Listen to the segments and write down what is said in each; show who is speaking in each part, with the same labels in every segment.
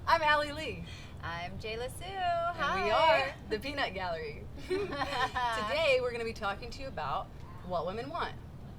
Speaker 1: I'm Allie Lee.
Speaker 2: I'm Jayla Sue.
Speaker 1: And
Speaker 2: Hi.
Speaker 1: we are the Peanut Gallery. Today we're going to be talking to you about what women want,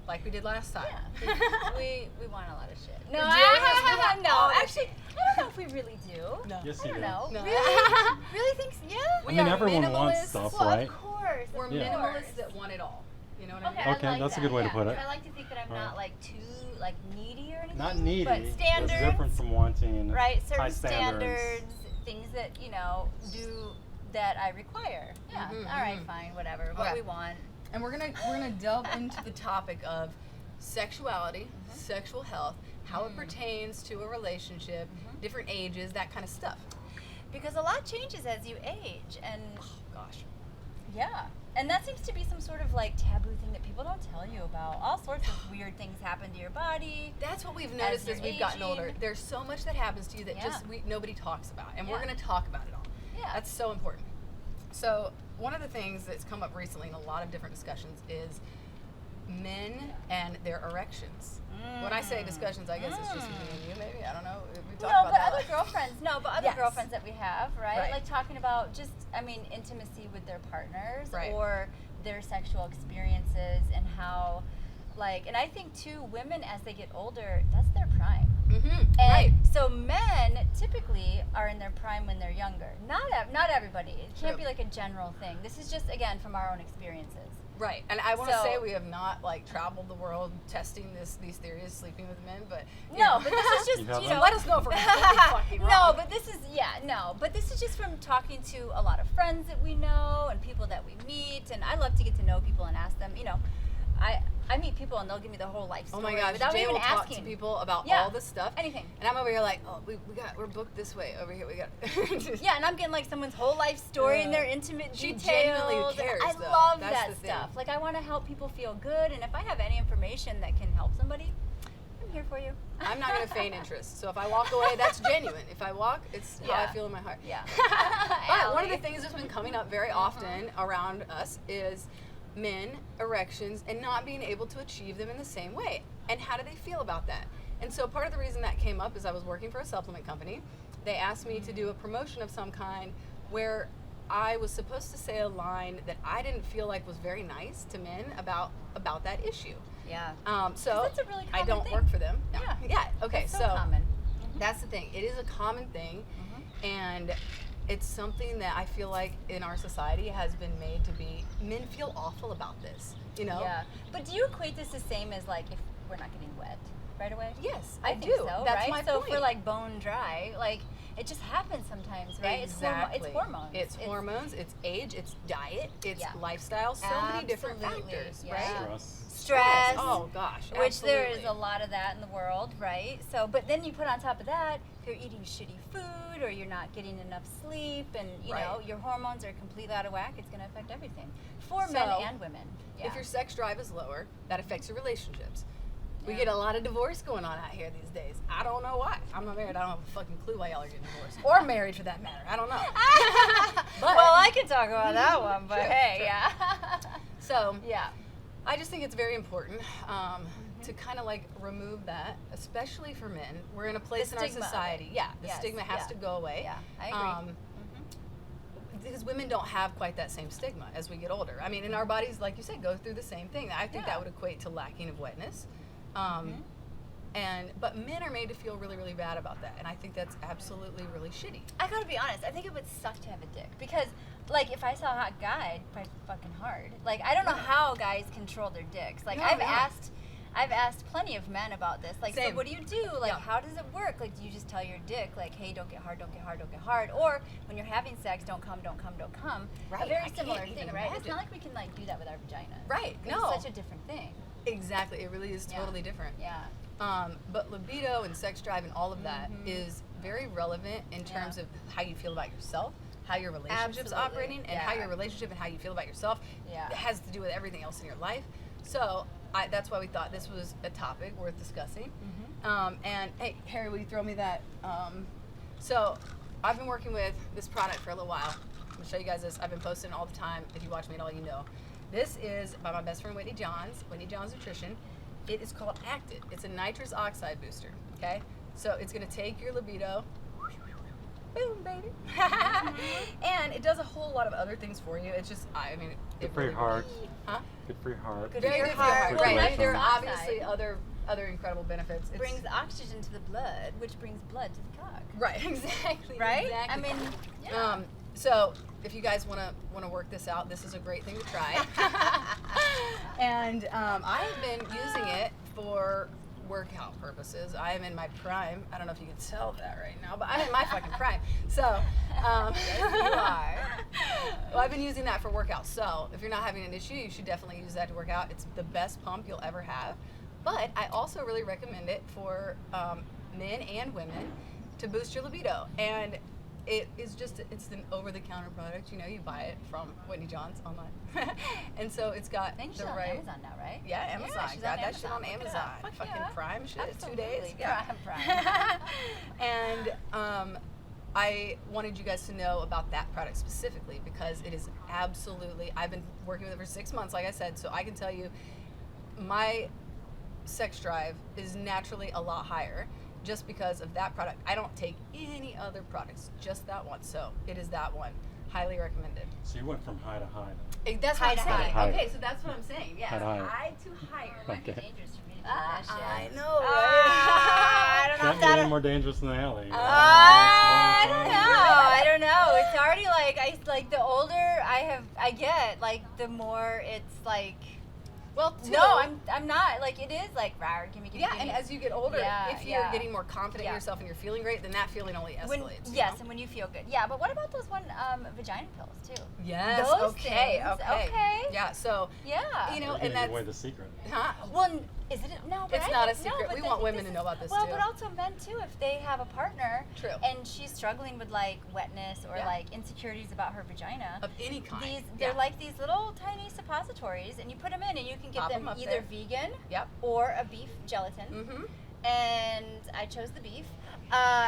Speaker 1: like we did last time.
Speaker 2: Yeah. we want a lot of shit. No,
Speaker 1: We do? Yes, we want
Speaker 2: no.
Speaker 1: all that
Speaker 2: Actually, I don't know if we really do.
Speaker 1: No.
Speaker 3: Yes,
Speaker 2: I
Speaker 3: you
Speaker 2: don't
Speaker 3: do.
Speaker 2: know.
Speaker 1: No.
Speaker 2: Really? Really think so? Yeah?
Speaker 3: I mean,
Speaker 1: are
Speaker 3: everyone wants
Speaker 1: minimalists.
Speaker 3: stuff,
Speaker 2: Well,
Speaker 3: right?
Speaker 2: of course.
Speaker 1: We're
Speaker 3: Yeah.
Speaker 1: minimalists that want it all. You know what I mean?
Speaker 2: Okay,
Speaker 3: Okay,
Speaker 2: I like
Speaker 3: that's a
Speaker 2: that,
Speaker 3: good way to
Speaker 2: yeah.
Speaker 3: put it.
Speaker 2: I like to think that I'm
Speaker 3: Right.
Speaker 2: not like too like needy or anything.
Speaker 3: Not needy.
Speaker 2: But standards.
Speaker 3: That's different from wanting
Speaker 2: Right, certain
Speaker 3: high standards.
Speaker 2: things that, do that I require. Yeah.
Speaker 1: Mhm,
Speaker 2: All right,
Speaker 1: mhm.
Speaker 2: fine, whatever. What
Speaker 1: Okay.
Speaker 2: we want.
Speaker 1: And we're gonna delve into the topic of sexuality, sexual health, how it pertains to a relationship, different ages, that kind of stuff.
Speaker 2: Because a lot changes as you age, and
Speaker 1: Gosh.
Speaker 2: yeah, and that seems to be some sort of like taboo thing that people don't tell you about. All sorts of weird things happen to your body.
Speaker 1: That's what we've noticed as
Speaker 2: you're
Speaker 1: we've gotten older.
Speaker 2: aging.
Speaker 1: There's so much that happens to you that
Speaker 2: Yeah.
Speaker 1: just nobody talks about, and we're
Speaker 2: Yeah.
Speaker 1: going to talk about it all.
Speaker 2: Yeah.
Speaker 1: That's so important. So one of the things that's come up recently in a lot of different discussions is men and their erections. When I say discussions, I guess it's just me and you, maybe. I don't know. We talked
Speaker 2: No,
Speaker 1: about
Speaker 2: but
Speaker 1: that.
Speaker 2: other girlfriends. No, but other
Speaker 1: Yes.
Speaker 2: girlfriends that we have, right?
Speaker 1: Right.
Speaker 2: Like talking about just, intimacy with their partners
Speaker 1: Right.
Speaker 2: or their sexual experiences and how, and I think too, women as they get older, that's their prime.
Speaker 1: Mm-hmm.
Speaker 2: And
Speaker 1: Right.
Speaker 2: so men typically are in their prime when they're younger. Not everybody. It can't
Speaker 1: True.
Speaker 2: be like a general thing. This is just again from our own experiences.
Speaker 1: Right. And I want to
Speaker 2: So-
Speaker 1: say we have not traveled the world testing these theories, sleeping with men, but you
Speaker 2: No,
Speaker 1: know.
Speaker 2: but this is just
Speaker 3: You haven't?
Speaker 2: know.
Speaker 1: Let us know if we're completely fucking wrong.
Speaker 2: No, but this is but this is just from talking to a lot of friends that we know and people that we meet, and I love to get to know people and ask them. I meet people and they'll give me the whole life
Speaker 1: Oh
Speaker 2: story
Speaker 1: my gosh,
Speaker 2: without
Speaker 1: Jay
Speaker 2: even
Speaker 1: will talk
Speaker 2: asking
Speaker 1: to people about
Speaker 2: Yeah.
Speaker 1: all this stuff.
Speaker 2: anything.
Speaker 1: And I'm over here like, oh, we're booked this way. Over here we got.
Speaker 2: Yeah, and I'm getting like someone's whole life story and
Speaker 1: Yeah.
Speaker 2: their intimate
Speaker 1: She
Speaker 2: details.
Speaker 1: genuinely
Speaker 2: and
Speaker 1: cares,
Speaker 2: I
Speaker 1: though.
Speaker 2: love
Speaker 1: That's
Speaker 2: that
Speaker 1: the thing.
Speaker 2: stuff. Like I want to help people feel good, and if I have any information that can help somebody, I'm here for you.
Speaker 1: I'm not gonna feign interest. So if I walk away, that's genuine. If I walk, it's how I
Speaker 2: Yeah.
Speaker 1: feel in my heart.
Speaker 2: Yeah.
Speaker 1: But one of the
Speaker 2: Allie.
Speaker 1: things that's been coming up very often around us is men erections and not being able to achieve them in the same way. And how do they feel about that? And so part of the reason that came up is I was working for a supplement company. They asked me to do a promotion of some kind where I was supposed to say a line that I didn't feel like was very nice to men about that issue.
Speaker 2: Yeah.
Speaker 1: So
Speaker 2: that's a really
Speaker 1: I
Speaker 2: common
Speaker 1: don't
Speaker 2: thing.
Speaker 1: work for them. No.
Speaker 2: Yeah.
Speaker 1: Yeah. Okay.
Speaker 2: That's so common.
Speaker 1: That's the thing. It is a common thing, and it's something that I feel like in our society has been made to be. Men feel awful about this.
Speaker 2: Yeah. But do you equate this the same as like if we're not getting wet right away?
Speaker 1: Yes,
Speaker 2: I
Speaker 1: I
Speaker 2: think
Speaker 1: do.
Speaker 2: so,
Speaker 1: That's
Speaker 2: right?
Speaker 1: my
Speaker 2: so
Speaker 1: point.
Speaker 2: if we're like bone dry, like it just happens sometimes, right?
Speaker 1: Exactly.
Speaker 2: It's hormones.
Speaker 1: It's hormones. It's age. It's diet. It's
Speaker 2: Yeah.
Speaker 1: lifestyle. So many different
Speaker 2: Absolutely,
Speaker 1: factors,
Speaker 2: yeah.
Speaker 1: right?
Speaker 2: Stress.
Speaker 1: Oh gosh.
Speaker 2: Which there is
Speaker 1: absolutely.
Speaker 2: a lot of that in the world, right? So, but then you put on top of that, if you're eating shitty food or you're not getting enough sleep, and
Speaker 1: Right.
Speaker 2: your hormones are completely out of whack, it's going to affect everything for
Speaker 1: So,
Speaker 2: men and women. Yeah.
Speaker 1: If your sex drive is lower, that affects your relationships. We
Speaker 2: Yeah.
Speaker 1: get a lot of divorce going on out here these days. I don't know why. I'm not married. I don't have a fucking clue why y'all are getting divorced. Or married for that matter. I don't know. But
Speaker 2: well, I can talk about that one, but
Speaker 1: True,
Speaker 2: hey,
Speaker 1: true.
Speaker 2: yeah.
Speaker 1: so
Speaker 2: Yeah.
Speaker 1: I just think it's very important to kind of remove that, especially for men. We're in a place in our
Speaker 2: stigma of it.
Speaker 1: society. Yeah, the
Speaker 2: Yes,
Speaker 1: stigma has
Speaker 2: yeah.
Speaker 1: to go away.
Speaker 2: Yeah, I agree.
Speaker 1: Because women don't have quite that same stigma as we get older. I mean, and our bodies, like you said, go through the same thing. I think
Speaker 2: Yeah.
Speaker 1: that would equate to lacking of wetness. But men are made to feel really, really bad about that, and I think that's absolutely really shitty.
Speaker 2: I gotta be honest, I think it would suck to have a dick because, like, if I saw a hot guy, I'd probably fucking hard. Like, I don't know how guys control their dicks. Like,
Speaker 1: No,
Speaker 2: I've
Speaker 1: no.
Speaker 2: asked plenty of men about this. Like,
Speaker 1: Same.
Speaker 2: so what do you do? Like,
Speaker 1: Yeah.
Speaker 2: how does it work? Like, do you just tell your dick, like, hey, don't get hard, don't get hard, don't get hard? Or when you're having sex, don't come, don't come, don't come.
Speaker 1: Right,
Speaker 2: A very
Speaker 1: I can't
Speaker 2: similar
Speaker 1: even
Speaker 2: thing, right? It's
Speaker 1: imagine.
Speaker 2: not like we can, like, do that with our vagina.
Speaker 1: Right,
Speaker 2: 'Cause
Speaker 1: no.
Speaker 2: It's such a different thing.
Speaker 1: Exactly, it really is
Speaker 2: Yeah.
Speaker 1: totally different.
Speaker 2: Yeah.
Speaker 1: But libido and sex drive and all of that is very relevant in terms
Speaker 2: Yeah.
Speaker 1: of how you feel about yourself, how your relationship's
Speaker 2: Absolutely,
Speaker 1: operating, and how
Speaker 2: yeah.
Speaker 1: your relationship and how you feel about yourself
Speaker 2: Yeah.
Speaker 1: it has to do with everything else in your life. So that's why we thought this was a topic worth discussing. And hey, Harry, will you throw me that? So I've been working with this product for a little while. I'm gonna show you guys this. I've been posting it all the time. If you watch me at all, you know. This is by my best friend Whitney Johns Nutrition. It is called Active. It's a nitrous oxide booster. Okay. So it's going to take your libido, boom, baby. And it does a whole lot of other things for you. It's just, I mean,
Speaker 3: Good
Speaker 1: it
Speaker 3: for your
Speaker 1: really
Speaker 3: heart.
Speaker 1: Huh?
Speaker 3: Good for your heart.
Speaker 2: Good
Speaker 1: Very
Speaker 2: for
Speaker 1: good
Speaker 2: your
Speaker 1: for your
Speaker 2: heart.
Speaker 1: heart.
Speaker 3: Well,
Speaker 1: Right.
Speaker 3: it
Speaker 1: There are
Speaker 2: brings
Speaker 1: obviously
Speaker 2: oxide.
Speaker 1: other incredible benefits. It's,
Speaker 2: brings oxygen to the blood, which brings blood to the cock.
Speaker 1: right, exactly.
Speaker 2: Right?
Speaker 1: Exactly.
Speaker 2: I mean, yeah.
Speaker 1: So if you guys want to work this out, this is a great thing to try. And I have been using it for workout purposes. I am in my prime. I don't know if you can tell that right now, but I'm in my fucking prime. So,
Speaker 2: Yes, you are.
Speaker 1: well, I've been using that for workouts. So if you're not having an issue, you should definitely use that to work out. It's the best pump you'll ever have. But I also really recommend it for men and women to boost your libido. And it is just, it's an over-the-counter product. You know, you buy it from Whitney Johns online. And so it's got
Speaker 2: I think she's
Speaker 1: the
Speaker 2: on
Speaker 1: right...
Speaker 2: Amazon now, right?
Speaker 1: Yeah, Amazon.
Speaker 2: she's
Speaker 1: Got
Speaker 2: on
Speaker 1: that shit on
Speaker 2: Look it
Speaker 1: Amazon.
Speaker 2: up. Fuck
Speaker 1: Fucking
Speaker 2: yeah.
Speaker 1: Prime shit.
Speaker 2: Absolutely.
Speaker 1: 2 days. Yeah.
Speaker 2: Prime.
Speaker 1: And I wanted you guys to know about that product specifically because it is absolutely, I've been working with it for 6 months, like I said, so I can tell you my sex drive is naturally a lot higher just because of that product. I don't take any other products, just that one. So it is that one. Highly recommended.
Speaker 3: So you went from high to high.
Speaker 1: That's
Speaker 2: High
Speaker 1: what
Speaker 2: to
Speaker 1: I'm saying.
Speaker 3: high.
Speaker 1: Okay, so that's what I'm saying. Yes,
Speaker 3: High to high.
Speaker 1: high to higher.
Speaker 2: It might be
Speaker 3: Okay.
Speaker 2: dangerous for me to do that shit.
Speaker 1: I know,
Speaker 2: I don't know
Speaker 3: Can't
Speaker 2: if
Speaker 3: be any
Speaker 2: that.
Speaker 3: more dangerous than the alley.
Speaker 2: I don't know. I don't know. It's already like the older I get, like the more it's like.
Speaker 1: Well,
Speaker 2: No, I'm not. Like it is like rawr, gimme.
Speaker 1: Yeah, and as you get older,
Speaker 2: Yeah,
Speaker 1: if you're
Speaker 2: yeah.
Speaker 1: getting more confident in
Speaker 2: Yeah.
Speaker 1: yourself and you're feeling great, then that feeling only escalates.
Speaker 2: when,
Speaker 1: you
Speaker 2: yes,
Speaker 1: know?
Speaker 2: and when you feel good. Yeah, but what about those vagina pills too?
Speaker 1: Yes.
Speaker 2: Those
Speaker 1: okay.
Speaker 2: things,
Speaker 1: Okay.
Speaker 2: okay.
Speaker 1: Yeah. So
Speaker 2: Yeah.
Speaker 1: you know,
Speaker 3: You're
Speaker 1: and
Speaker 3: giving
Speaker 1: that's
Speaker 3: away the secret.
Speaker 1: huh?
Speaker 2: Well, is it no? But
Speaker 1: It's
Speaker 2: I
Speaker 1: not a
Speaker 2: think- no,
Speaker 1: secret.
Speaker 2: but
Speaker 1: We
Speaker 2: the-
Speaker 1: want women
Speaker 2: this
Speaker 1: to know about this
Speaker 2: well,
Speaker 1: too.
Speaker 2: but also men too. If they have a partner,
Speaker 1: True.
Speaker 2: and she's struggling with like wetness or
Speaker 1: Yeah.
Speaker 2: like insecurities about her vagina,
Speaker 1: Of any kind.
Speaker 2: they're
Speaker 1: Yeah.
Speaker 2: like these little tiny suppositories, and you put them in, and you can get
Speaker 1: Pop
Speaker 2: them
Speaker 1: 'em up
Speaker 2: either
Speaker 1: there.
Speaker 2: vegan
Speaker 1: Yep.
Speaker 2: or a beef gelatin.
Speaker 1: Mm-hmm.
Speaker 2: And I chose the beef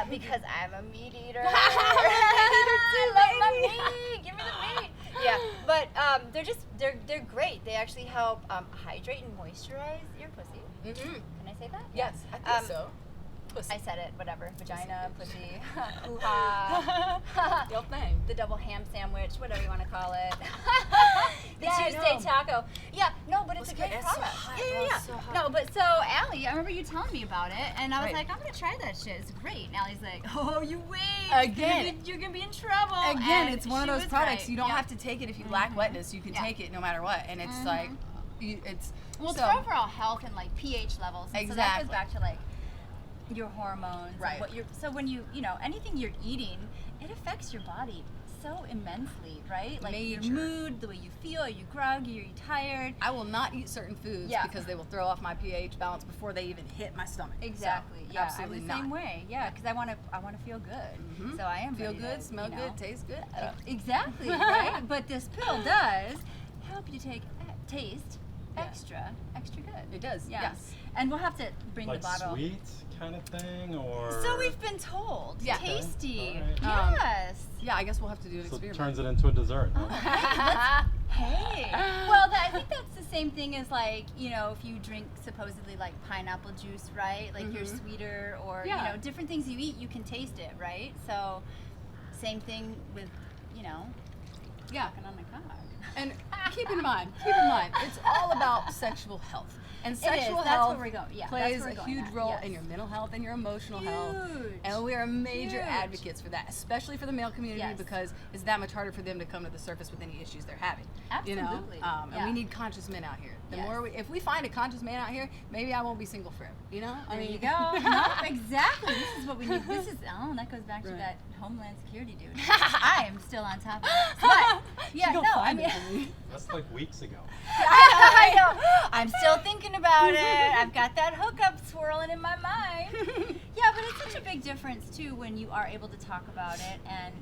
Speaker 2: because I'm a meat eater.
Speaker 1: Meat eater too,
Speaker 2: I love my
Speaker 1: baby.
Speaker 2: meat. Give me the meat. Yeah, but they're great. They actually help hydrate and moisturize your pussy.
Speaker 1: Mm-hmm.
Speaker 2: Can I say that?
Speaker 1: Yes, I think so. Pussy.
Speaker 2: I said it. Whatever. Vagina, pussy, hoo-ha.
Speaker 1: Your thing.
Speaker 2: The double ham sandwich, whatever you want to call it. The
Speaker 1: Yeah, I
Speaker 2: Tuesday
Speaker 1: know.
Speaker 2: taco. Yeah, no, but it's
Speaker 1: Let's
Speaker 2: a
Speaker 1: get-
Speaker 2: great
Speaker 1: it's so
Speaker 2: product.
Speaker 1: hot,
Speaker 2: yeah,
Speaker 1: bro,
Speaker 2: yeah, yeah.
Speaker 1: it's so hot.
Speaker 2: No, but so Allie, I remember you telling me about it, and I was
Speaker 1: Right.
Speaker 2: like, I'm gonna try that shit. It's great. And Allie's like, oh, you wait.
Speaker 1: Again.
Speaker 2: You're gonna be in trouble.
Speaker 1: Again,
Speaker 2: And
Speaker 1: it's one of
Speaker 2: she
Speaker 1: those
Speaker 2: was
Speaker 1: products
Speaker 2: right.
Speaker 1: you don't
Speaker 2: Yeah.
Speaker 1: have to take it if you lack wetness. You can
Speaker 2: Yeah.
Speaker 1: take it no matter what, and it's like, it's
Speaker 2: Well, it's
Speaker 1: so,
Speaker 2: for overall health and like pH levels. And so that goes
Speaker 1: Exactly.
Speaker 2: back to like your hormones. and
Speaker 1: Right.
Speaker 2: What you're so when you anything you're eating, it affects your body so immensely, right? Like
Speaker 1: Major.
Speaker 2: your mood, the way you feel. Are you groggy? Are you tired?
Speaker 1: I will not eat certain foods
Speaker 2: Yeah.
Speaker 1: because they will throw off my pH balance before they even hit my stomach.
Speaker 2: Exactly.
Speaker 1: So,
Speaker 2: Yeah.
Speaker 1: absolutely
Speaker 2: I'm the
Speaker 1: not.
Speaker 2: same way. Yeah, because I want to feel good.
Speaker 1: Mhm.
Speaker 2: So I am
Speaker 1: Feel
Speaker 2: ready
Speaker 1: good,
Speaker 2: to,
Speaker 1: smell
Speaker 2: you know,
Speaker 1: good, taste good.
Speaker 2: Exactly, right? But this pill does help you taste
Speaker 1: Yeah.
Speaker 2: extra good.
Speaker 1: It does.
Speaker 2: Yeah.
Speaker 1: Yes.
Speaker 2: And we'll have to bring
Speaker 3: Like
Speaker 2: the bottle.
Speaker 3: sweet kind of thing, or
Speaker 2: So we've been told.
Speaker 1: Yeah.
Speaker 3: Okay,
Speaker 2: Tasty.
Speaker 3: alright.
Speaker 2: Yes.
Speaker 1: Yeah, I guess we'll have to do an
Speaker 3: So it
Speaker 1: experiment.
Speaker 3: turns it into a dessert.
Speaker 2: Oh, Hey. Well, I think that's the same thing as like, if you drink supposedly like pineapple juice, right? Like you're
Speaker 1: Mhm.
Speaker 2: sweeter or,
Speaker 1: Yeah.
Speaker 2: different things you eat, you can taste it, right? So same thing with,
Speaker 1: Yeah.
Speaker 2: fucking on the cock.
Speaker 1: And keep in mind, it's all about sexual health. And
Speaker 2: It is.
Speaker 1: sexual
Speaker 2: That's
Speaker 1: health
Speaker 2: where we're going. Yeah,
Speaker 1: plays
Speaker 2: that's where
Speaker 1: a
Speaker 2: we're going
Speaker 1: huge
Speaker 2: at.
Speaker 1: role
Speaker 2: Yes.
Speaker 1: in your mental health and your emotional health.
Speaker 2: Huge.
Speaker 1: And we are major
Speaker 2: Huge.
Speaker 1: advocates for that, especially for the male community
Speaker 2: Yes.
Speaker 1: because it's that much harder for them to come to the surface with any issues they're having.
Speaker 2: Absolutely.
Speaker 1: And
Speaker 2: Yeah.
Speaker 1: we need conscious men out here. The
Speaker 2: Yes.
Speaker 1: more if we find a conscious man out here, maybe I won't be single forever.
Speaker 2: There you go. No, exactly. This is what we need. That goes back to
Speaker 1: Right.
Speaker 2: that Homeland Security dude. I am still on top of it. But, yeah,
Speaker 1: Go
Speaker 2: no,
Speaker 1: find
Speaker 2: I
Speaker 1: it
Speaker 2: mean,
Speaker 1: for me.
Speaker 3: That's like weeks ago.
Speaker 2: I know. I'm still thinking about it. I've got that hookup swirling in my mind. Yeah, but it's such a big difference too when you are able to talk about it and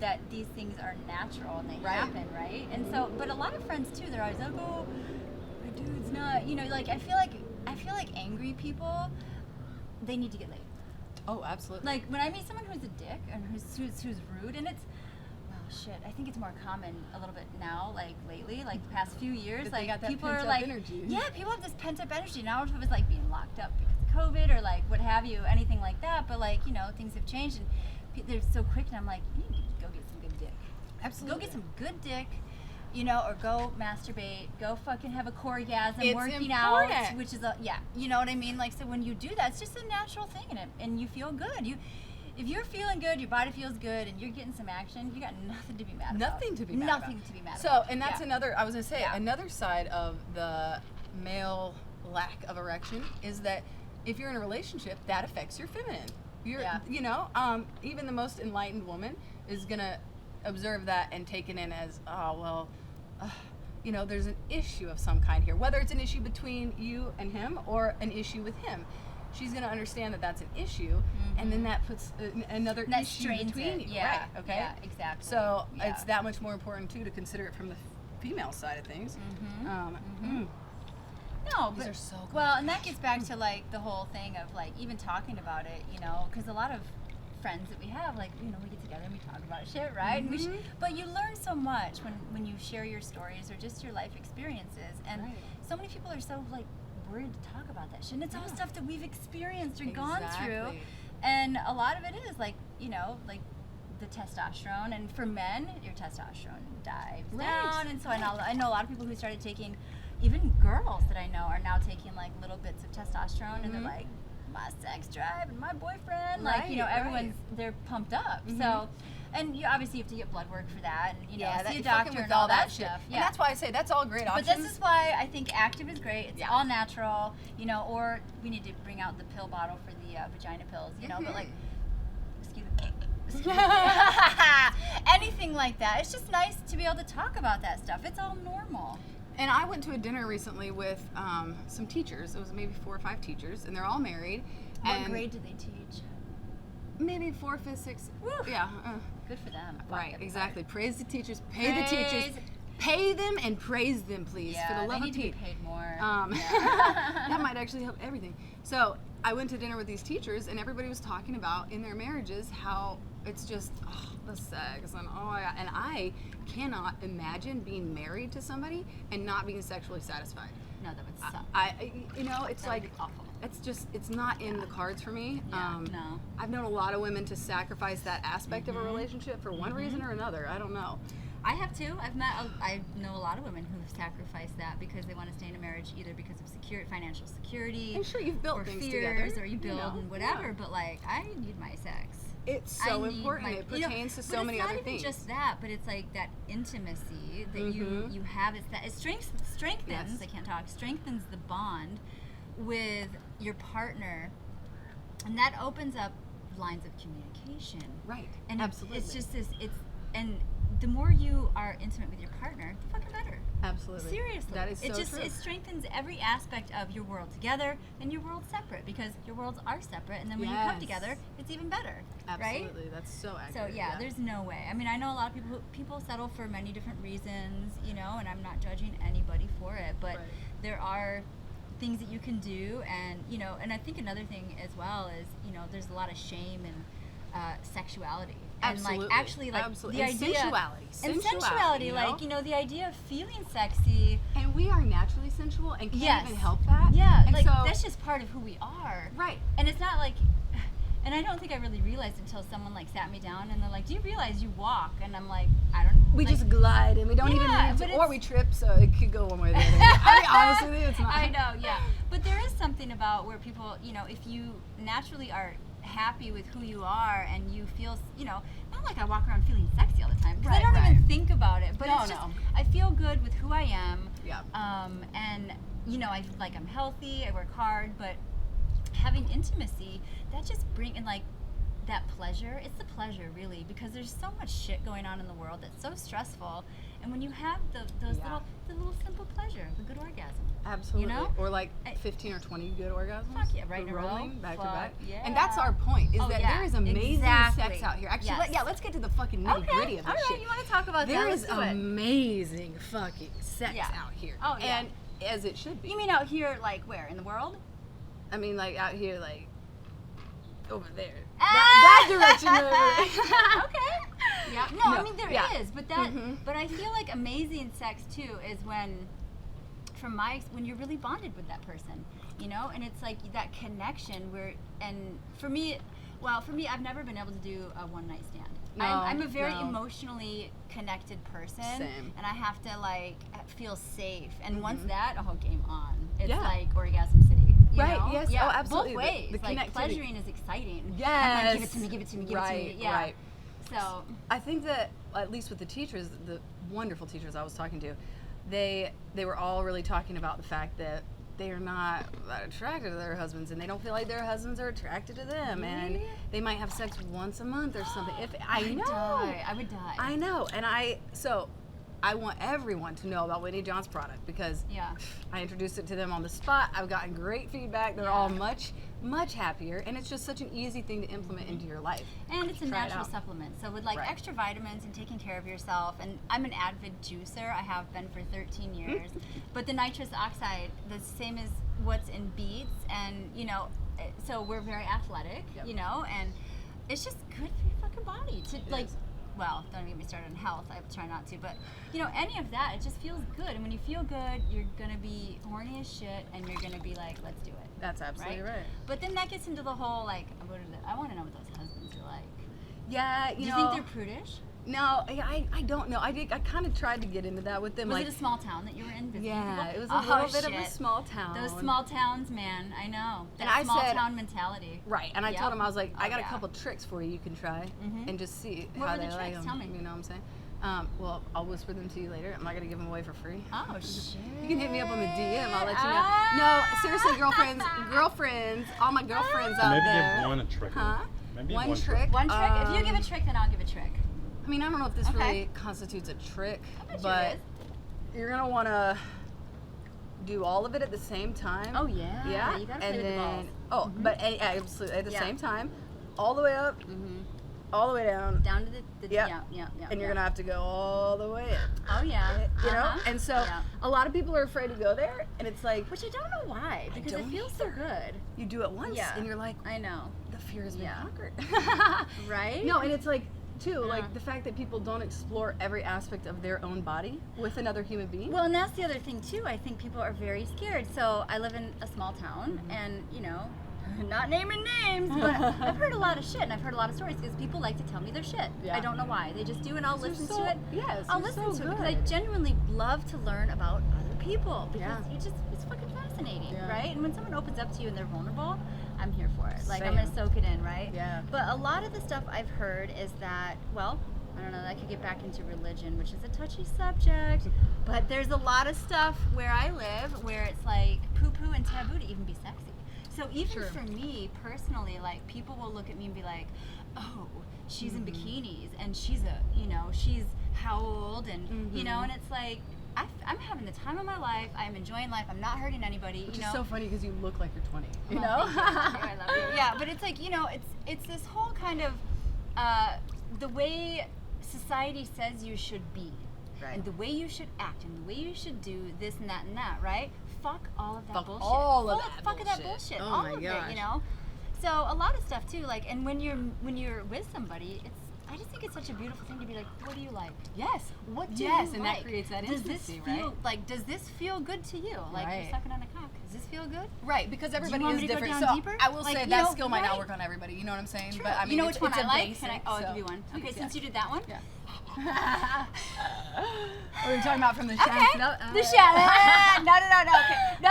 Speaker 2: that these things are natural and they
Speaker 1: Right.
Speaker 2: happen, right? And so, but a lot of friends too, they're always like, oh, my dude's not. Like I feel like angry people, they need to get laid.
Speaker 1: Oh, absolutely.
Speaker 2: Like when I meet someone who's a dick and who's rude, and it's shit. I think it's more common a little bit now, like lately, like the past few years.
Speaker 1: That they
Speaker 2: like
Speaker 1: got that
Speaker 2: people are
Speaker 1: pent-up
Speaker 2: like,
Speaker 1: energy.
Speaker 2: yeah, people have this pent up energy. Now if it was like being locked up because of COVID or like what have you, anything like that. But like, you know, things have changed and they're so quick, and I'm like, you need to go get some good dick.
Speaker 1: Absolutely.
Speaker 2: Go get some good dick, you know, or go masturbate, go fucking have a coregasm,
Speaker 1: It's
Speaker 2: working
Speaker 1: important.
Speaker 2: out, which is you know what I mean? Like, so when you do that, it's just a natural thing in it, and you feel good. If you're feeling good, your body feels good, and you're getting some action, you got nothing to be mad about.
Speaker 1: Nothing to be mad
Speaker 2: Nothing
Speaker 1: about.
Speaker 2: to be mad
Speaker 1: So,
Speaker 2: about.
Speaker 1: and that's
Speaker 2: Yeah.
Speaker 1: another, I was going to say,
Speaker 2: Yeah.
Speaker 1: another side of the male lack of erection is that if you're in a relationship, that affects your feminine. You're,
Speaker 2: Yeah.
Speaker 1: you know, even the most enlightened woman is going to observe that and take it in as, oh, well, you know, there's an issue of some kind here. Whether it's an issue between you and him or an issue with him, she's going to understand that that's an issue, and then that puts another
Speaker 2: That
Speaker 1: issue
Speaker 2: strains
Speaker 1: between
Speaker 2: it.
Speaker 1: you.
Speaker 2: Yeah.
Speaker 1: Right, okay?
Speaker 2: Yeah, exactly.
Speaker 1: So
Speaker 2: Yeah.
Speaker 1: it's that much more important, too, to consider it from the female side of things.
Speaker 2: No,
Speaker 1: These
Speaker 2: but
Speaker 1: are so good.
Speaker 2: well, and that gets back to like the whole thing of like even talking about it, you know, because a lot of friends that we have, like, you know, we get together and we talk about shit, right? And but you learn so much when you share your stories or just your life experiences, and
Speaker 1: Right.
Speaker 2: so many people are so like worried to talk about that shit, and it's all stuff that we've experienced or gone through,
Speaker 1: Exactly.
Speaker 2: and a lot of it is like, you know, like the testosterone, and for men, your testosterone dives
Speaker 1: Right.
Speaker 2: down, and so I know a lot of people who started taking. Even girls that I know are now taking like little bits of testosterone, and they're like, my sex drive and my boyfriend, like, you know,
Speaker 1: Right,
Speaker 2: everyone's they're pumped up. So, and you obviously have to get blood work for that, and you know,
Speaker 1: Yeah,
Speaker 2: see a
Speaker 1: fucking
Speaker 2: doctor
Speaker 1: with
Speaker 2: and all that
Speaker 1: shit.
Speaker 2: stuff.
Speaker 1: And that's why I say that's all great
Speaker 2: But
Speaker 1: options.
Speaker 2: this is why I think active is great. It's
Speaker 1: Yeah.
Speaker 2: all natural, you know. Or we need to bring out the pill bottle for the vagina pills, you know. But like, excuse me. Anything like that. It's just nice to be able to talk about that stuff. It's all normal.
Speaker 1: And I went to a dinner recently with some teachers. It was maybe 4 or 5 teachers, and they're all married.
Speaker 2: What
Speaker 1: and
Speaker 2: grade do they teach?
Speaker 1: Maybe 4, 5, 6.
Speaker 2: Woo.
Speaker 1: Yeah.
Speaker 2: Good for them. Fuck
Speaker 1: Right.
Speaker 2: everybody.
Speaker 1: Exactly. Praise the teachers. Pay the teachers.
Speaker 2: Praise-
Speaker 1: Pay them and praise them, please,
Speaker 2: Yeah,
Speaker 1: for the love
Speaker 2: they
Speaker 1: of
Speaker 2: need to be
Speaker 1: Pete.
Speaker 2: paid more.
Speaker 1: That might actually help everything. So I went to dinner with these teachers, and everybody was talking about in their marriages how it's just the sex and and I cannot imagine being married to somebody and not being sexually satisfied.
Speaker 2: No, that would suck.
Speaker 1: You know, it's
Speaker 2: That would
Speaker 1: like
Speaker 2: be awful.
Speaker 1: it's not in the cards for me.
Speaker 2: Yeah, no.
Speaker 1: I've known a lot of women to sacrifice that aspect of a relationship for one reason or another. I don't know.
Speaker 2: I have too. I know a lot of women who've sacrificed that because they want to stay in a marriage either because of financial security,
Speaker 1: And sure, you've built
Speaker 2: or
Speaker 1: things
Speaker 2: fears,
Speaker 1: together,
Speaker 2: or you build
Speaker 1: know,
Speaker 2: and whatever.
Speaker 1: yeah.
Speaker 2: But like, I need my sex.
Speaker 1: It's
Speaker 2: I
Speaker 1: so
Speaker 2: need
Speaker 1: important.
Speaker 2: my-
Speaker 1: It
Speaker 2: you know,
Speaker 1: pertains to
Speaker 2: but
Speaker 1: so many
Speaker 2: it's
Speaker 1: other
Speaker 2: not even
Speaker 1: things.
Speaker 2: just that, but it's like that intimacy that you have. It's that it strengthens.
Speaker 1: Yes.
Speaker 2: I can't talk. Strengthens the bond with your partner, and that opens up lines of communication.
Speaker 1: Right.
Speaker 2: And
Speaker 1: Absolutely.
Speaker 2: it's just this. And the more you are intimate with your partner, the fucking better.
Speaker 1: Absolutely.
Speaker 2: Seriously,
Speaker 1: That is so true.
Speaker 2: it strengthens every aspect of your world together and your world separate, because your worlds are separate, and then when you come
Speaker 1: Yes.
Speaker 2: together, it's even better. Right?
Speaker 1: Absolutely. That's so
Speaker 2: So
Speaker 1: accurate.
Speaker 2: yeah, there's no way. I mean, I know a lot of people settle for many different reasons, you know, and I'm not judging anybody for it, but
Speaker 1: Right.
Speaker 2: there are things that you can do, and you know, and I think another thing as well is, you know, there's a lot of shame in sexuality. And
Speaker 1: Absolutely.
Speaker 2: like actually like
Speaker 1: Absolutely.
Speaker 2: the
Speaker 1: And
Speaker 2: idea
Speaker 1: sensuality.
Speaker 2: and
Speaker 1: Sensuality,
Speaker 2: sensuality,
Speaker 1: you know?
Speaker 2: like, you know, the idea of feeling sexy.
Speaker 1: And we are naturally sensual and can't
Speaker 2: Yes.
Speaker 1: even help that.
Speaker 2: Yeah,
Speaker 1: And
Speaker 2: like
Speaker 1: so,
Speaker 2: that's just part of who we are.
Speaker 1: right.
Speaker 2: And it's not like, and I don't think I really realized until someone like sat me down and they're like, "Do you realize you walk?" And I'm like, "I don't."
Speaker 1: We
Speaker 2: like,
Speaker 1: just glide and we don't even
Speaker 2: Yeah,
Speaker 1: need
Speaker 2: but
Speaker 1: to, or
Speaker 2: it's-
Speaker 1: we trip, so it could go one way or the other. I mean, honestly, it's not.
Speaker 2: I know, yeah. But there is something about where people, you know, if you naturally are happy with who you are and you feel, you know, not like I walk around feeling sexy all the time, because I
Speaker 1: Right,
Speaker 2: don't even
Speaker 1: right.
Speaker 2: think about it. But
Speaker 1: No,
Speaker 2: it's just,
Speaker 1: no.
Speaker 2: I feel good with who I am.
Speaker 1: Yeah.
Speaker 2: And, you know, I feel like I'm healthy, I work hard, but having intimacy, that just brings in like that pleasure. It's the pleasure, really, because there's so much shit going on in the world that's so stressful. And when you have those
Speaker 1: Yeah.
Speaker 2: little simple pleasure, the good orgasm.
Speaker 1: Absolutely.
Speaker 2: You know?
Speaker 1: Or like
Speaker 2: I-
Speaker 1: 15 or 20 good orgasms.
Speaker 2: Fuck yeah, right in a row.
Speaker 1: rolling back to
Speaker 2: Fuck
Speaker 1: back.
Speaker 2: yeah.
Speaker 1: And that's our point, is
Speaker 2: Oh,
Speaker 1: that
Speaker 2: yeah,
Speaker 1: there is amazing
Speaker 2: exactly.
Speaker 1: sex out here. Actually,
Speaker 2: Yes.
Speaker 1: let's get to the fucking nitty gritty of this
Speaker 2: all right,
Speaker 1: shit.
Speaker 2: you want to talk about
Speaker 1: There
Speaker 2: that?
Speaker 1: is
Speaker 2: Let's do it.
Speaker 1: amazing fucking sex
Speaker 2: Yeah.
Speaker 1: out here.
Speaker 2: Oh, yeah.
Speaker 1: And as it should be.
Speaker 2: You mean out here, like where in the world?
Speaker 1: I mean, like out here, like over there.
Speaker 2: Ah!
Speaker 1: That direction over.
Speaker 2: Okay. Yeah. No, I
Speaker 1: No,
Speaker 2: mean there is,
Speaker 1: yeah.
Speaker 2: but that.
Speaker 1: Mhm.
Speaker 2: But I feel like amazing sex too is when, when you're really bonded with that person, you know, and it's like that connection where, and for me, I've never been able to do a one night stand.
Speaker 1: No,
Speaker 2: I'm a very
Speaker 1: no.
Speaker 2: emotionally connected person,
Speaker 1: Same.
Speaker 2: and I have to like feel safe. And
Speaker 1: Mhm.
Speaker 2: once that, game on. It's
Speaker 1: Yeah.
Speaker 2: like orgasm city. You
Speaker 1: Right,
Speaker 2: know?
Speaker 1: yes,
Speaker 2: Yeah,
Speaker 1: oh, absolutely.
Speaker 2: Both ways.
Speaker 1: The
Speaker 2: like
Speaker 1: connectivity.
Speaker 2: pleasuring is exciting.
Speaker 1: Yes.
Speaker 2: I'm like, give it to me, give it to me, give it to
Speaker 1: Right,
Speaker 2: me. Yeah.
Speaker 1: right.
Speaker 2: So
Speaker 1: I think that at least with the teachers, the wonderful teachers I was talking to, they were all really talking about the fact that they are not that attracted to their husbands, and they don't feel like their husbands are attracted to them, and
Speaker 2: Really?
Speaker 1: they might have sex once a month or something. If I
Speaker 2: I'd
Speaker 1: know,
Speaker 2: die. I would die.
Speaker 1: I know, and I want everyone to know about Whitney John's product because
Speaker 2: Yeah.
Speaker 1: I introduced it to them on the spot. I've gotten great feedback. They're
Speaker 2: Yeah.
Speaker 1: all much happier, and it's just such an easy thing to implement into your life.
Speaker 2: And it's a
Speaker 1: Try it
Speaker 2: natural
Speaker 1: out.
Speaker 2: supplement. So with like
Speaker 1: Right.
Speaker 2: extra vitamins and taking care of yourself, and I'm an avid juicer. I have been for 13 years. But the nitrous oxide, the same as what's in beets, and so we're very athletic,
Speaker 1: Yep.
Speaker 2: and it's just good for your fucking body to
Speaker 1: It
Speaker 2: like.
Speaker 1: is.
Speaker 2: Well, don't get me started on health. I try not to, but any of that, it just feels good. And when you feel good, you're gonna be horny as shit, and you're gonna be like, let's do it.
Speaker 1: That's absolutely right.
Speaker 2: But then that gets into the whole like, I want to know what those husbands are like.
Speaker 1: Yeah,
Speaker 2: Do you think they're prudish?
Speaker 1: No, I don't know. I kind of tried to get into that with them.
Speaker 2: Was
Speaker 1: like,
Speaker 2: it a small town that you were in visiting
Speaker 1: yeah,
Speaker 2: people?
Speaker 1: it was a
Speaker 2: Oh,
Speaker 1: little bit of a
Speaker 2: shit.
Speaker 1: small town.
Speaker 2: Those small towns, man, I know. That
Speaker 1: And I
Speaker 2: small
Speaker 1: said-
Speaker 2: town mentality.
Speaker 1: Right, and I
Speaker 2: Yep.
Speaker 1: told him I was like, I
Speaker 2: Oh,
Speaker 1: got a
Speaker 2: yeah.
Speaker 1: couple tricks for you can try
Speaker 2: Mhm.
Speaker 1: and just see
Speaker 2: What
Speaker 1: how
Speaker 2: were the
Speaker 1: they like
Speaker 2: tricks?
Speaker 1: them.
Speaker 2: Tell me.
Speaker 1: You know what I'm saying? Well, I'll whisper them to you later. I'm not gonna give them away for free.
Speaker 2: Oh shit.
Speaker 1: You can hit me up on the DM. I'll let you know.
Speaker 2: Ah.
Speaker 1: No, seriously, girlfriends, all my girlfriends out
Speaker 3: Maybe
Speaker 1: there.
Speaker 3: give one a trick.
Speaker 1: Huh?
Speaker 3: Maybe
Speaker 1: One
Speaker 3: one
Speaker 1: trick.
Speaker 2: One trick. If you give a trick, then I'll give a trick.
Speaker 1: I mean, I don't know if this
Speaker 2: Okay.
Speaker 1: really constitutes a trick,
Speaker 2: I bet you
Speaker 1: but
Speaker 2: it is.
Speaker 1: you're gonna want to do all of it at the same time.
Speaker 2: Oh yeah.
Speaker 1: Yeah,
Speaker 2: You gotta
Speaker 1: and
Speaker 2: play with the
Speaker 1: then
Speaker 2: balls.
Speaker 1: but absolutely at the
Speaker 2: Yeah.
Speaker 1: same time, all the way up,
Speaker 2: Mhm.
Speaker 1: all the way down,
Speaker 2: Down to the
Speaker 1: Yep.
Speaker 2: yeah.
Speaker 1: and you're gonna have to go all the way up.
Speaker 2: Oh yeah.
Speaker 1: You know,
Speaker 2: Uh-huh.
Speaker 1: and so
Speaker 2: Yeah.
Speaker 1: a lot of people are afraid to go there, and it's like
Speaker 2: Which I don't know why, because it
Speaker 1: don't
Speaker 2: feels so good.
Speaker 1: you do it once,
Speaker 2: Yeah.
Speaker 1: and you're like,
Speaker 2: I know.
Speaker 1: the fear has been
Speaker 2: Yeah.
Speaker 1: conquered.
Speaker 2: Right?
Speaker 1: No, and it's like too,
Speaker 2: Yeah.
Speaker 1: like the fact that people don't explore every aspect of their own body with another human being.
Speaker 2: Well, and that's the other thing too. I think people are very scared. So I live in a small town,
Speaker 1: Mm-hmm.
Speaker 2: and not naming names, but I've heard a lot of shit, and I've heard a lot of stories because people like to tell me their shit.
Speaker 1: Yeah.
Speaker 2: I don't know why. They just do, and I'll listen to it.
Speaker 1: Yes,
Speaker 2: I'll
Speaker 1: you're
Speaker 2: listen
Speaker 1: so
Speaker 2: to it because I
Speaker 1: good.
Speaker 2: genuinely love to learn about other people because
Speaker 1: Yeah.
Speaker 2: it's fucking fascinating,
Speaker 1: Yeah.
Speaker 2: right? And when someone opens up to you and they're vulnerable, I'm here for it. Like I'm
Speaker 1: Same.
Speaker 2: gonna soak it in, right?
Speaker 1: Yeah.
Speaker 2: But a lot of the stuff I've heard is that, well, I don't know, that could get back into religion, which is a touchy subject. But there's a lot of stuff where I live where it's like poo-poo and taboo to even be sexy. So even
Speaker 1: Sure.
Speaker 2: for me personally, like people will look at me and be like, oh, she's in bikinis and she's she's how old and and it's like I'm having the time of my life. I'm enjoying life. I'm not hurting anybody.
Speaker 1: Which
Speaker 2: you
Speaker 1: is
Speaker 2: know?
Speaker 1: so funny because you look like you're 20. You
Speaker 2: Well,
Speaker 1: know?
Speaker 2: thank you. I love you. Yeah, but it's like it's this whole kind of the way society says you should be,
Speaker 1: Right.
Speaker 2: and the way you should act, and the way you should do this and that, right? Fuck all of that
Speaker 1: Fuck
Speaker 2: bullshit.
Speaker 1: all of
Speaker 2: Fuck
Speaker 1: that
Speaker 2: that
Speaker 1: bullshit.
Speaker 2: bullshit.
Speaker 1: Oh
Speaker 2: all
Speaker 1: my
Speaker 2: of
Speaker 1: gosh.
Speaker 2: it, So a lot of stuff too, like, and when you're with somebody, I just think it's such a beautiful thing to be like, what do you like?
Speaker 1: Yes.
Speaker 2: What do
Speaker 1: Yes,
Speaker 2: you
Speaker 1: and
Speaker 2: like?
Speaker 1: that creates that
Speaker 2: does
Speaker 1: intimacy,
Speaker 2: this feel,
Speaker 1: right?
Speaker 2: Like, does this feel good to you? Like
Speaker 1: Right.
Speaker 2: you're sucking on a cock. Does this feel good?
Speaker 1: Right, because everybody
Speaker 2: want
Speaker 1: is
Speaker 2: me to go
Speaker 1: different.
Speaker 2: down
Speaker 1: So
Speaker 2: deeper?
Speaker 1: I will
Speaker 2: Like,
Speaker 1: say
Speaker 2: you
Speaker 1: that
Speaker 2: know,
Speaker 1: skill might not
Speaker 2: right?
Speaker 1: work on everybody. You know what I'm saying?
Speaker 2: True.
Speaker 1: But I mean,
Speaker 2: you know which
Speaker 1: it's
Speaker 2: one I
Speaker 1: a
Speaker 2: like?
Speaker 1: basic,
Speaker 2: I'll
Speaker 1: so-
Speaker 2: give you one. Okay,
Speaker 1: Please,
Speaker 2: since
Speaker 1: yeah.
Speaker 2: you did that one.
Speaker 1: Yeah. What are we talking about from the
Speaker 2: Okay.
Speaker 1: shaft? No,
Speaker 2: The shaft. No. Okay. No.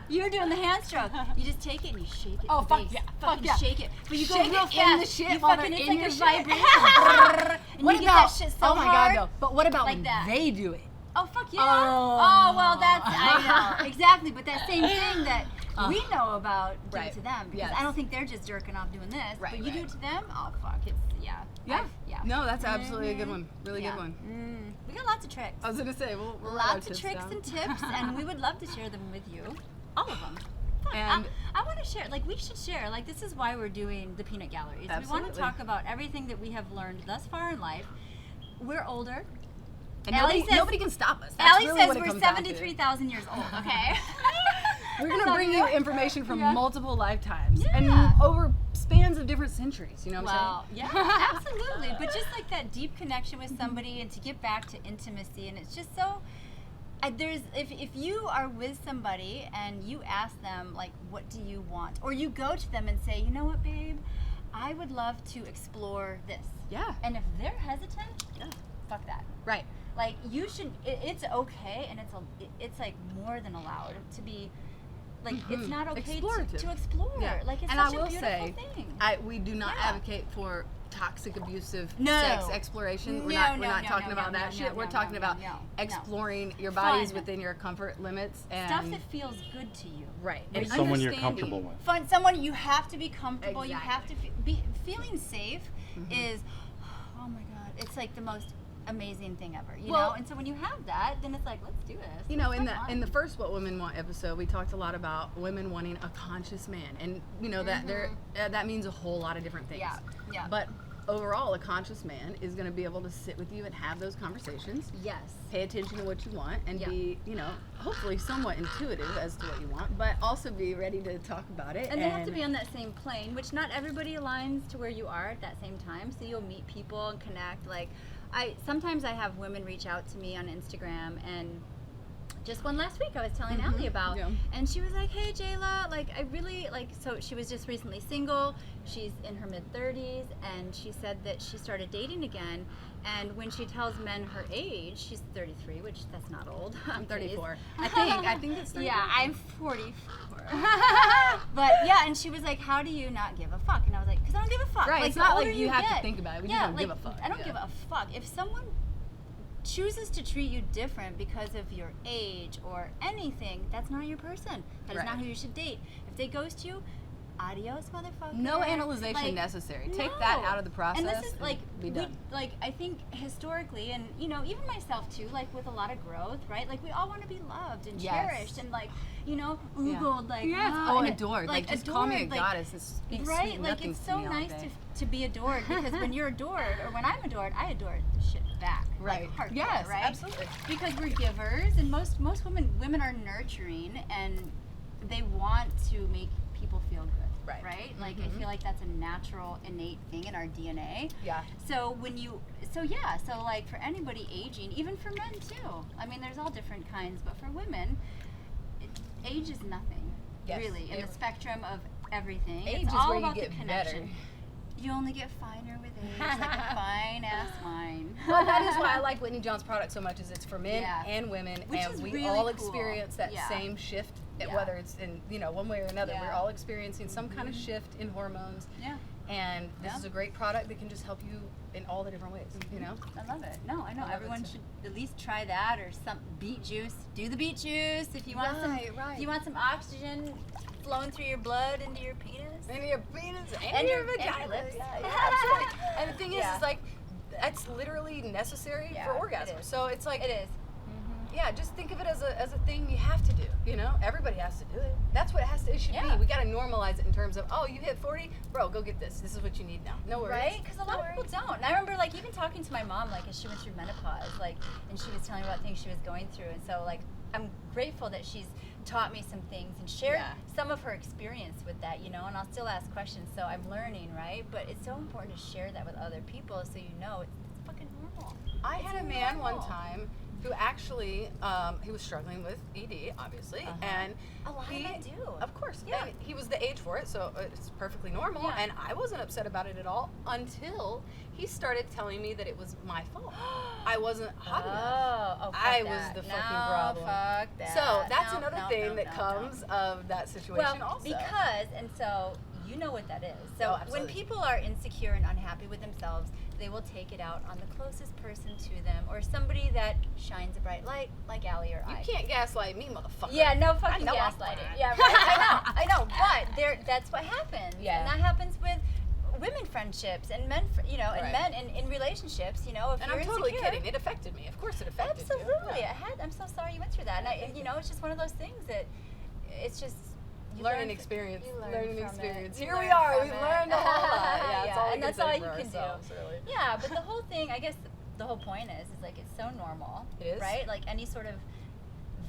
Speaker 2: You're doing the hand stroke. You just take it and you shake it.
Speaker 1: Oh,
Speaker 2: to
Speaker 1: fuck
Speaker 2: base.
Speaker 1: yeah,
Speaker 2: Fucking
Speaker 1: fuck yeah.
Speaker 2: shake it. But you go
Speaker 1: Shake
Speaker 2: real
Speaker 1: it
Speaker 2: fast.
Speaker 1: in the shit
Speaker 2: You
Speaker 1: while
Speaker 2: fucking,
Speaker 1: they're
Speaker 2: it's
Speaker 1: in
Speaker 2: like
Speaker 1: your
Speaker 2: a
Speaker 1: shit.
Speaker 2: vibration. And
Speaker 1: What
Speaker 2: you
Speaker 1: about?
Speaker 2: get that shit so
Speaker 1: oh my
Speaker 2: hard.
Speaker 1: God, though. But what about
Speaker 2: Like
Speaker 1: when
Speaker 2: that.
Speaker 1: they do it?
Speaker 2: Oh, fuck yeah.
Speaker 1: Oh.
Speaker 2: Well, that's, I know. Exactly. But that same thing that we know about, do
Speaker 1: Right.
Speaker 2: it to them. Because
Speaker 1: Yes.
Speaker 2: I don't think they're just jerking off doing this.
Speaker 1: Right,
Speaker 2: But you do
Speaker 1: right.
Speaker 2: it to them, oh, fuck. It's, yeah.
Speaker 1: Yeah.
Speaker 2: Yeah.
Speaker 1: No, that's absolutely a good one. Really
Speaker 2: Yeah.
Speaker 1: good one.
Speaker 2: We got lots of tricks.
Speaker 1: I was gonna say, we'll
Speaker 2: Lots of tricks and tips, and we would love to share them with you. All of them. Fuck,
Speaker 1: And-
Speaker 2: I want to share, like, we should share. Like, this is why we're doing the Peanut Galleries. We want
Speaker 1: Absolutely.
Speaker 2: to talk about everything that we have learned thus far in life. We're older.
Speaker 1: And
Speaker 2: Allie
Speaker 1: nobody can stop us. That's
Speaker 2: Allie
Speaker 1: really
Speaker 2: says
Speaker 1: what it
Speaker 2: we're
Speaker 1: comes down to.
Speaker 2: 73,000 years old, okay?
Speaker 1: We're
Speaker 2: I
Speaker 1: gonna
Speaker 2: love
Speaker 1: bring you information from
Speaker 2: Yeah.
Speaker 1: multiple lifetimes
Speaker 2: Yeah.
Speaker 1: and over spans of different centuries. You know what
Speaker 2: Well,
Speaker 1: I'm
Speaker 2: yeah,
Speaker 1: saying?
Speaker 2: absolutely. But just like that deep connection with somebody and to get back to intimacy, and it's just so, There's if you are with somebody and you ask them like, what do you want, or you go to them and say, you know what, babe, I would love to explore this.
Speaker 1: Yeah.
Speaker 2: And if they're hesitant, fuck that.
Speaker 1: Right.
Speaker 2: Like you should. It's okay, and it's like more than allowed to be. Like it's not okay to explore.
Speaker 1: Yeah.
Speaker 2: Like it's
Speaker 1: and
Speaker 2: such
Speaker 1: I will
Speaker 2: a beautiful
Speaker 1: say,
Speaker 2: thing.
Speaker 1: we do not advocate for toxic, abusive
Speaker 2: No.
Speaker 1: sex exploration. We're not talking about that shit. We're talking about exploring your bodies
Speaker 2: Fun.
Speaker 1: within your comfort limits and
Speaker 2: Stuff that feels good to you.
Speaker 1: right.
Speaker 3: With
Speaker 1: And
Speaker 3: someone you're
Speaker 1: understanding-
Speaker 3: comfortable with.
Speaker 2: Fun. Someone you have to be comfortable. You have to
Speaker 1: Exactly.
Speaker 2: be feeling safe. Is oh my god, it's like the most amazing thing ever. You
Speaker 1: Well-
Speaker 2: know. And so when you have that, then it's like, let's do this.
Speaker 1: You know,
Speaker 2: Let's
Speaker 1: in
Speaker 2: have
Speaker 1: the
Speaker 2: fun.
Speaker 1: first What Women Want episode, we talked a lot about women wanting a conscious man, and you know that that means a whole lot of different things.
Speaker 2: Yeah.
Speaker 1: But overall, a conscious man is going to be able to sit with you and have those conversations.
Speaker 2: Yes.
Speaker 1: Pay attention to what you want and
Speaker 2: Yeah.
Speaker 1: be, you know, hopefully somewhat intuitive as to what you want, but also be ready to talk about it.
Speaker 2: And they have to be on that same plane, which not everybody aligns to where you are at that same time. So you'll meet people and connect. Like, sometimes I have women reach out to me on Instagram, and just one last week I was telling Allie about,
Speaker 1: Yeah.
Speaker 2: and she was like, "Hey Jayla, like I really like." So she was just recently single. She's in her mid-30s, and she said that she started dating again. And when she tells men her age, she's 33, which that's not old.
Speaker 1: I'm 34.
Speaker 2: Please.
Speaker 1: I think it's 34.
Speaker 2: Yeah, I'm 44. But yeah, and she was like, "How do you not give a fuck?" And I was like, "Cause I don't give a fuck."
Speaker 1: Right,
Speaker 2: Like,
Speaker 1: it's
Speaker 2: the
Speaker 1: not like
Speaker 2: older
Speaker 1: you have to
Speaker 2: get-
Speaker 1: think about it. We
Speaker 2: yeah,
Speaker 1: just don't
Speaker 2: like,
Speaker 1: give a fuck.
Speaker 2: I don't
Speaker 1: Yeah.
Speaker 2: give a fuck if someone chooses to treat you different because of your age or anything. That's not your person. That is
Speaker 1: Right.
Speaker 2: not who you should date. If they ghost you, adios, motherfucker.
Speaker 1: No analyzation
Speaker 2: Like,
Speaker 1: necessary. Take that
Speaker 2: no.
Speaker 1: out of the process.
Speaker 2: And this is like,
Speaker 1: be done.
Speaker 2: like I think historically, and you know, even myself too, like with a lot of growth, right? Like we all want to be loved and
Speaker 1: Yes.
Speaker 2: cherished and like, you know, oogled, like
Speaker 1: yes.
Speaker 2: and it-
Speaker 1: Adored. Like just call me a
Speaker 2: adored, like,
Speaker 1: goddess. It speaks
Speaker 2: right?
Speaker 1: sweet
Speaker 2: Like
Speaker 1: nothings
Speaker 2: it's
Speaker 1: to
Speaker 2: so
Speaker 1: me all
Speaker 2: nice
Speaker 1: day.
Speaker 2: to be adored because when you're adored or when I'm adored, I adore the shit back.
Speaker 1: Right.
Speaker 2: Like hardcore,
Speaker 1: Yes,
Speaker 2: right?
Speaker 1: absolutely.
Speaker 2: Because we're givers, and most women are nurturing, and they want to make people feel good.
Speaker 1: Right.
Speaker 2: Right? Like I feel like that's a natural, innate thing in our DNA.
Speaker 1: Yeah.
Speaker 2: So so like for anybody aging, even for men too. I mean, there's all different kinds, but for women, age is nothing,
Speaker 1: Yes.
Speaker 2: really, in
Speaker 1: It-
Speaker 2: the spectrum of everything.
Speaker 1: Age
Speaker 2: It's
Speaker 1: is
Speaker 2: all
Speaker 1: where you
Speaker 2: about
Speaker 1: get
Speaker 2: the connection.
Speaker 1: better.
Speaker 2: You only get finer with age, like a fine ass wine.
Speaker 1: Well, that is why I like Whitney John's product so much. Is it's for men
Speaker 2: Yeah.
Speaker 1: and women,
Speaker 2: Which
Speaker 1: and
Speaker 2: is
Speaker 1: we
Speaker 2: really
Speaker 1: all
Speaker 2: cool.
Speaker 1: experience that
Speaker 2: Yeah.
Speaker 1: same shift.
Speaker 2: Yeah.
Speaker 1: Whether it's in one way or another,
Speaker 2: Yeah.
Speaker 1: we're all experiencing some kind of shift in hormones.
Speaker 2: Yeah.
Speaker 1: And this
Speaker 2: Yeah.
Speaker 1: is a great product that can just help you in all the different ways. You know.
Speaker 2: I love it. No, I know.
Speaker 1: I love it
Speaker 2: Everyone
Speaker 1: too.
Speaker 2: should at least try that or some beet juice. Do the beet juice if you want
Speaker 1: Right,
Speaker 2: some.
Speaker 1: right.
Speaker 2: If you want some oxygen flowing through your blood into your penis.
Speaker 1: And your penis and,
Speaker 2: And
Speaker 1: your
Speaker 2: your- and your
Speaker 1: vagina.
Speaker 2: lips.
Speaker 1: Yeah, absolutely. And the thing
Speaker 2: Yeah.
Speaker 1: is like, that's literally necessary
Speaker 2: Yeah,
Speaker 1: for
Speaker 2: it
Speaker 1: orgasm.
Speaker 2: is.
Speaker 1: So it's like,
Speaker 2: It is.
Speaker 1: yeah, just think of it as a thing you have to do. You know, everybody has to do it. That's what it should
Speaker 2: Yeah.
Speaker 1: be. We got to normalize it in terms of, oh, you hit 40, bro, go get this. This is what you need now. No worries.
Speaker 2: Right? Because a lot of people don't. And I remember, like, even talking to my mom, like, as she went through menopause, like, and she was telling me about things she was going through. And so, like, I'm grateful that she's taught me some things and shared
Speaker 1: Yeah.
Speaker 2: some of her experience with that, you know, and I'll still ask questions, so I'm learning, right? But it's so important to share that with other people so you know it's fucking normal.
Speaker 1: I
Speaker 2: It's
Speaker 1: had a man one
Speaker 2: normal.
Speaker 1: time who actually, he was struggling with ED, obviously, and
Speaker 2: A lot of men do.
Speaker 1: Of course,
Speaker 2: Yeah.
Speaker 1: and he was the age for it, so it's perfectly normal.
Speaker 2: Yeah.
Speaker 1: And I wasn't upset about it at all until he started telling me that it was my fault. I wasn't hot enough.
Speaker 2: Oh, fuck
Speaker 1: I
Speaker 2: that.
Speaker 1: was the
Speaker 2: No,
Speaker 1: fucking problem.
Speaker 2: Fuck that.
Speaker 1: So that's
Speaker 2: No,
Speaker 1: another
Speaker 2: no,
Speaker 1: thing
Speaker 2: no,
Speaker 1: that
Speaker 2: no,
Speaker 1: comes
Speaker 2: no.
Speaker 1: of that situation.
Speaker 2: Well,
Speaker 1: also,
Speaker 2: because, and so you know what that is. So
Speaker 1: Oh,
Speaker 2: when
Speaker 1: absolutely.
Speaker 2: people are insecure and unhappy with themselves, they will take it out on the closest person to them or somebody that shines a bright light, like Allie or
Speaker 1: you
Speaker 2: I.
Speaker 1: can't gaslight me, motherfucker.
Speaker 2: Yeah, no fucking
Speaker 1: know I'm
Speaker 2: gaslighting.
Speaker 1: fine.
Speaker 2: Yeah, right. I know. But that's what happens.
Speaker 1: Yeah.
Speaker 2: And that happens with women friendships and men, and
Speaker 1: Right.
Speaker 2: men in relationships. You know, if
Speaker 1: And
Speaker 2: you're
Speaker 1: I'm totally
Speaker 2: insecure,
Speaker 1: kidding. It affected me. Of course, it affected
Speaker 2: absolutely.
Speaker 1: you. Yeah.
Speaker 2: I'm so sorry you went through that. And it's just one of those things that it's just you
Speaker 1: Learning
Speaker 2: learn-
Speaker 1: experience.
Speaker 2: you learn
Speaker 1: Learning
Speaker 2: from
Speaker 1: experience.
Speaker 2: it. You
Speaker 1: Here we
Speaker 2: learn
Speaker 1: are.
Speaker 2: from
Speaker 1: We've
Speaker 2: it.
Speaker 1: learned a whole lot. Yeah,
Speaker 2: Yeah,
Speaker 1: that's all we
Speaker 2: and
Speaker 1: can
Speaker 2: that's
Speaker 1: say
Speaker 2: all
Speaker 1: for
Speaker 2: you can do.
Speaker 1: ourselves, really.
Speaker 2: Yeah, but the whole thing, I guess, the whole point is like it's so normal.
Speaker 1: It is.
Speaker 2: Right? Like any sort of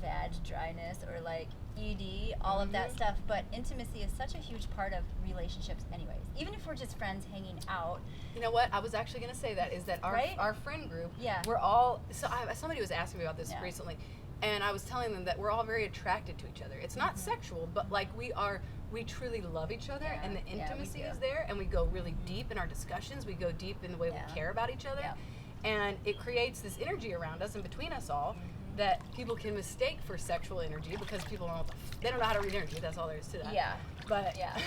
Speaker 2: vag dryness or like ED, all of that
Speaker 1: Mhm.
Speaker 2: stuff. But intimacy is such a huge part of relationships, anyways. Even if we're just friends hanging out.
Speaker 1: You know what? I was actually going to say that is that
Speaker 2: Right?
Speaker 1: our friend group,
Speaker 2: Yeah.
Speaker 1: we're all, somebody was asking me about this
Speaker 2: Yeah.
Speaker 1: recently. And I was telling them that we're all very attracted to each other. It's not sexual, but like we truly love each other,
Speaker 2: Yeah,
Speaker 1: and the
Speaker 2: yeah, we
Speaker 1: intimacy
Speaker 2: do.
Speaker 1: is there, and we go really deep in our discussions. We go deep in the way
Speaker 2: Yeah.
Speaker 1: we care about each other,
Speaker 2: Yeah.
Speaker 1: and it creates this energy around us and between us all that people can mistake for sexual energy because people don't know they don't know how to read energy. That's all there is to that.
Speaker 2: Yeah.
Speaker 1: But
Speaker 2: Yeah.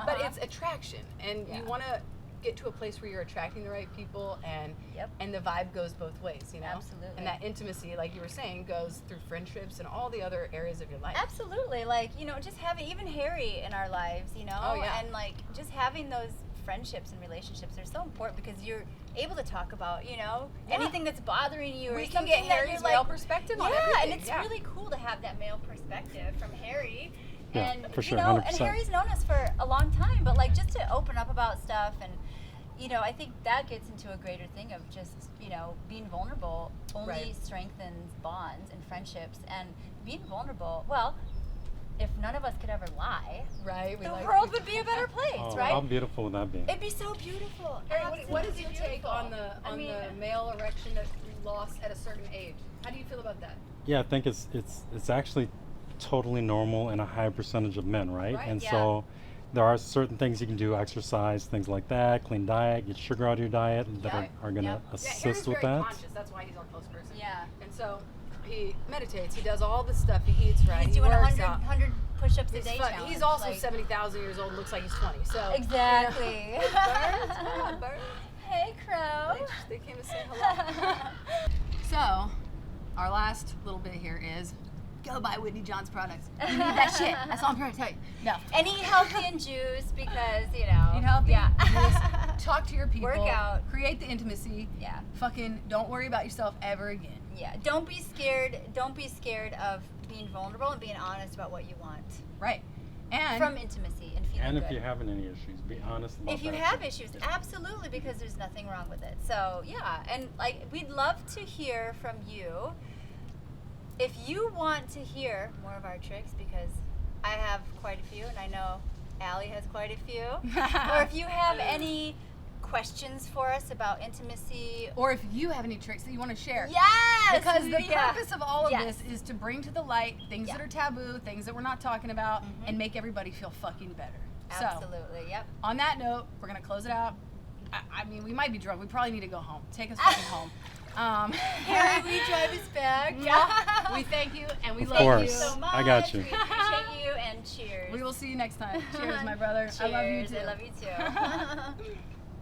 Speaker 1: but it's attraction, and
Speaker 2: Yeah.
Speaker 1: you want to get to a place where you're attracting the right people, and
Speaker 2: Yep.
Speaker 1: and the vibe goes both ways, you know.
Speaker 2: Absolutely.
Speaker 1: And that intimacy, like you were saying, goes through friendships and all the other areas of your life.
Speaker 2: Absolutely. Like, you know, just having even Harry in our lives, you know,
Speaker 1: Oh, yeah.
Speaker 2: and like just having those friendships and relationships are so important because you're able to talk about, you know,
Speaker 1: Yeah.
Speaker 2: anything that's bothering you or
Speaker 1: We can
Speaker 2: something
Speaker 1: get
Speaker 2: that
Speaker 1: Harry's
Speaker 2: you're
Speaker 1: male
Speaker 2: like,
Speaker 1: perspective
Speaker 2: yeah,
Speaker 1: on everything.
Speaker 2: and it's
Speaker 1: Yeah.
Speaker 2: really cool to have that male perspective from Harry.
Speaker 3: Yeah,
Speaker 2: And
Speaker 3: for sure,
Speaker 2: you know,
Speaker 3: 100%.
Speaker 2: and Harry's known us for a long time, but like just to open up about stuff and you know, I think that gets into a greater thing of just, you know, being vulnerable only
Speaker 1: Right.
Speaker 2: strengthens bonds and friendships. And being vulnerable, well, if none of us could ever lie,
Speaker 1: Right. We
Speaker 2: the
Speaker 1: like
Speaker 2: world would be a better place,
Speaker 3: Oh,
Speaker 2: right?
Speaker 3: how beautiful would that be?
Speaker 2: It'd be so beautiful.
Speaker 1: Harry, what is your
Speaker 2: Absolutely
Speaker 1: take on the
Speaker 2: beautiful. I mean,
Speaker 1: the male erection that we lost at a certain age? How do you feel about that?
Speaker 3: Yeah, I think it's actually totally normal in a high percentage of men, right?
Speaker 1: Right,
Speaker 3: And
Speaker 2: yeah.
Speaker 3: so there are certain things you can do, exercise, things like that, clean diet, get sugar out of your diet that
Speaker 1: Yeah.
Speaker 3: are going to
Speaker 2: Yep.
Speaker 1: Yeah,
Speaker 3: assist
Speaker 1: Harry's
Speaker 3: with
Speaker 1: very
Speaker 3: that.
Speaker 1: conscious. That's why he's our close person.
Speaker 2: Yeah.
Speaker 1: And so he meditates. He does all this stuff. He eats right.
Speaker 2: He's
Speaker 1: he
Speaker 2: doing
Speaker 1: works
Speaker 2: 100,
Speaker 1: out.
Speaker 2: 100 push-ups a
Speaker 1: It's
Speaker 2: day
Speaker 1: fun.
Speaker 2: challenge.
Speaker 1: He's also
Speaker 2: like,
Speaker 1: 70,000 years old. Looks like he's 20. So
Speaker 2: Exactly.
Speaker 1: Birds, come on, birds.
Speaker 2: Hey, Crow.
Speaker 1: They came to say hello. So, our last little bit here is go buy Whitney John's products. You need that shit. That's all I'm trying to tell you. No.
Speaker 2: And eat healthy and juice because, you know.
Speaker 1: Eat healthy.
Speaker 2: Yeah.
Speaker 1: Just talk to your people.
Speaker 2: Work out.
Speaker 1: Create the intimacy.
Speaker 2: Yeah.
Speaker 1: Fucking don't worry about yourself ever again.
Speaker 2: Yeah. Don't be scared. Don't be scared of being vulnerable and being honest about what you want
Speaker 1: Right. And
Speaker 2: from intimacy and feeling
Speaker 3: And
Speaker 2: good.
Speaker 3: if you're having any issues, be honest about
Speaker 2: If you
Speaker 3: that.
Speaker 2: have issues, absolutely, because there's nothing wrong with it. So yeah, and like we'd love to hear from you. If you want to hear more of our tricks, because I have quite a few, and I know Allie has quite a few, or if you have any questions for us about intimacy,
Speaker 1: or if you have any tricks that you want to share.
Speaker 2: yes,
Speaker 1: Because the
Speaker 2: yeah.
Speaker 1: purpose of all of
Speaker 2: Yes.
Speaker 1: this is to bring to the light things
Speaker 2: Yeah.
Speaker 1: that are taboo, things that we're not talking about,
Speaker 2: Mhm.
Speaker 1: and make everybody feel fucking better. So,
Speaker 2: Absolutely, yep.
Speaker 1: on that note, we're going to close it out. I mean, we might be drunk. We probably need to go home. Take us fucking home.
Speaker 2: Harry, we drive us back.
Speaker 1: Yeah. We thank you, and we
Speaker 3: Of
Speaker 1: love
Speaker 2: Thank
Speaker 3: course.
Speaker 2: you so
Speaker 1: you.
Speaker 2: much.
Speaker 3: I got you.
Speaker 2: We appreciate you, and cheers.
Speaker 1: We will see you next time. Cheers, my brother.
Speaker 2: Cheers.
Speaker 1: I love you too.
Speaker 2: I love you too.